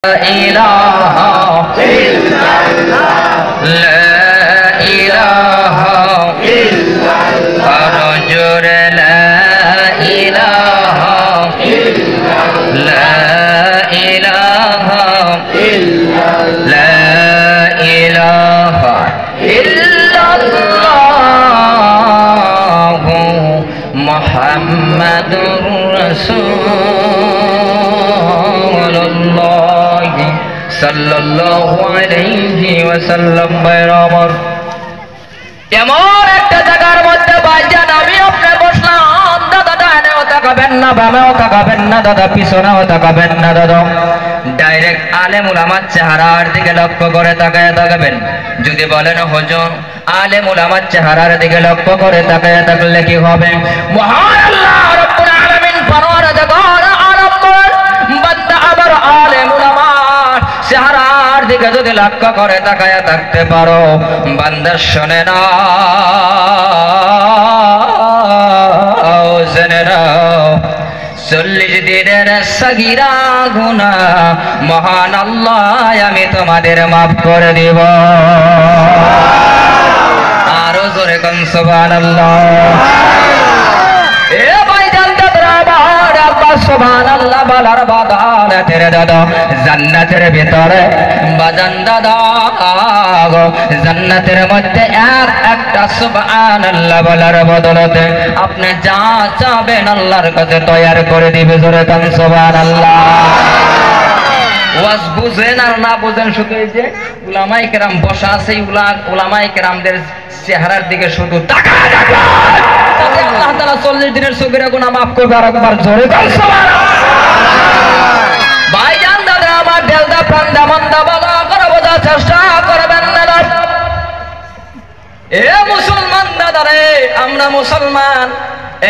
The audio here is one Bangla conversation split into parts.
إله إلا الله لا إله إلا الله رجل لا إله إلا الله لا إله إلا الله لا إله إلا الله محمد رسول الله সাল্লাল্লাহু আলাইহি ওয়াসাল্লাম। বরাবর এমন একটা জায়গার মধ্যে ভাইজান আমি আপনি বসলাম, দাদা ডানেও তাকাবেন না, বামেও তাকাবেন না, দাদা পিছনেও তাকাবেন না, দাদা ডাইরেক্ট আলেম উলামার চেহারার দিকে লক্ষ্য করে তাকায় তাকাবেন। যদি বলেন হুজুর আলেম উলামার চেহারার দিকে লক্ষ্য করে তাকায় তাকলে কি হবে? মহান আল্লাহ রাব্বুল আলামিন পরওয়ার জগৎ আরম্ভর বান্দা আবার আলেম উলামার চেহারার দিকে যদি লক্ষ্য করে তাকায় থাকতে পারো, বান্দা শোনে না জেনে নাও 40 দিনের সাগীরা গুনাহ মহান আল্লাহ আমি তোমাদের মাফ করে দিব। আরো জোরে কোন সুবহানাল্লাহ। এ ভাইজান দাদরা আমার আল্লাহ সুবহানাল্লাহ বলার বাদান তেরে দাদা জান্নাতের ভিতরে বাজান দাদা জান্নাতের মধ্যে একটা সুবহানাল্লাহ বলার বদলতে আপনি যা চাবেন আল্লাহর কাছে তৈয়ার করে দিবে। জোরে কান সুবহানাল্লাহ। ওয়াজ বুঝেন আর না বুঝেন, শুধু এই যে উলামায়ে কেরাম বসা আছে, উলামায়ে কেরামদের চেহারার দিকে শুধু তাকায় রাখবেন, তাতে আল্লাহ তাআলা 40 দিনের সগীরা গুনাহ maaf করবে। আর একবার জোরে কান সুবহানাল্লাহ। ভাইজান দাদা আমার দিলদা প্রাণদা মন্দা বালা করে বোঝার চেষ্টা করবেন না। এ মুসলমান দাদা রে, আমরা মুসলমান।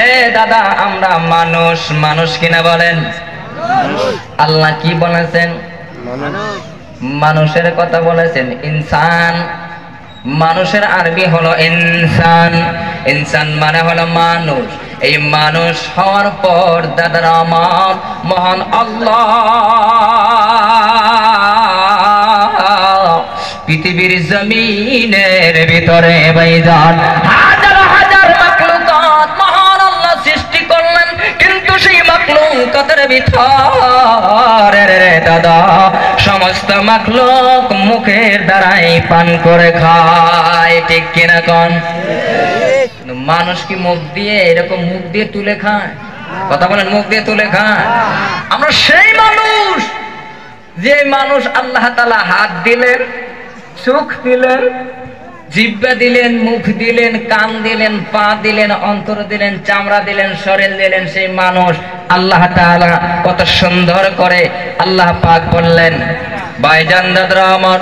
এ দাদা আমরা মানুষ, মানুষ কিনা বলেন? আল্লাহ কি বলেছেন? মানুষের কথা বলেছেন ইনসান। মানুষের আরবি হলো ইনসান। ইনসান মানে হলো মানুষ। এই মানুষ হওয়ার পর দাদারা আমার মহান আল্লাহ পৃথিবীর জমিনের ভিতরে ভাইজান হাজার হাজার মাখলুকাত মহান আল্লাহ সৃষ্টি করলেন, কিন্তু সেই মাখলুকাতের ভিতরে রে দাদা সমস্ত মাখলুক মুখের দ্বারাই পান করে খায়, ঠিক কিনা কোন? মানুষ কি মুখ দিয়ে এরকম মুখ দিয়ে তুলে খায়? কথা বলেন, মুখ দিয়ে তুলে খায়? আমরা সেই মানুষ যে মানুষ আল্লাহ তাআলা হাত দিলেন, চোখ দিলেন, জিহ্বা দিলেন, মুখ দিলেন, কান দিলেন, পা দিলেন, অন্তর দিলেন, চামড়া দিলেন, শরীর দিলেন। সেই মানুষ আল্লাহ তাআলা কত সুন্দর করে আল্লাহ পাক বললেন। ভাইজান দাদরা আমার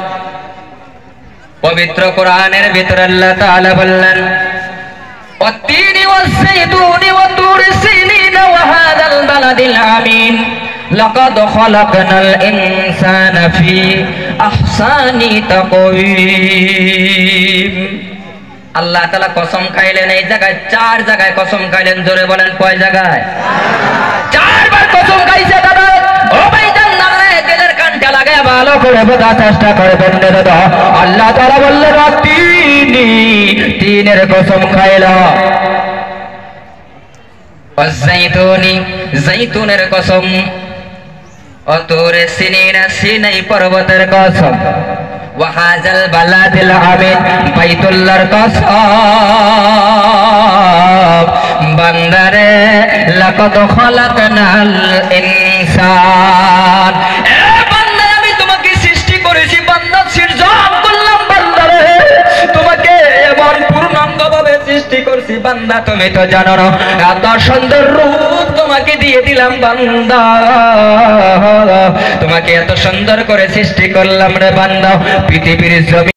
পবিত্র কোরআনের ভিতরে আল্লাহ তাআলা বললেন والتين والزيتون وطور سينين وهذا البلد الأمين لقد خلقنا الإنسان في أحسن تقويم। আল্লাহ তাআলা কসম খাইলেন এই জায়গায়, 4 জায়গায় কসম খাইলেন। জোরে বলেন কয় জায়গায়? 4 বার কসম খাইছে দাদা। ও ভাইজান নারে দিলের কানটা লাগায় ভালো করে বোঝার চেষ্টা করবেন দাদা। আল্লাহ তাআলা বললেন তিনের কসম খাইলা, ওয়াজাইতুনি জাইতুনের কসম, অতুরে সিনিনা সিনাই পর্বতের কসম, ওয়াহাজাল বালাদিল আমিন বাইতুল্লাহর কসম। বান্দারে লাকাদ খালাকনাল ইনসান, এ বান্দা আমি তোমাকে সৃষ্টি করেছি, বান্দা সৃজন করলাম। বান্দারে তোমাকে এমন পূর্ণাঙ্গভাবে সৃষ্টি করছি বান্দা, তুমি তো জানো না এত সুন্দর রূপ তোমাকে দিয়ে দিলাম বান্দা, তোমাকে এত সুন্দর করে সৃষ্টি করলাম রে বান্দা। পৃথিবীর জমি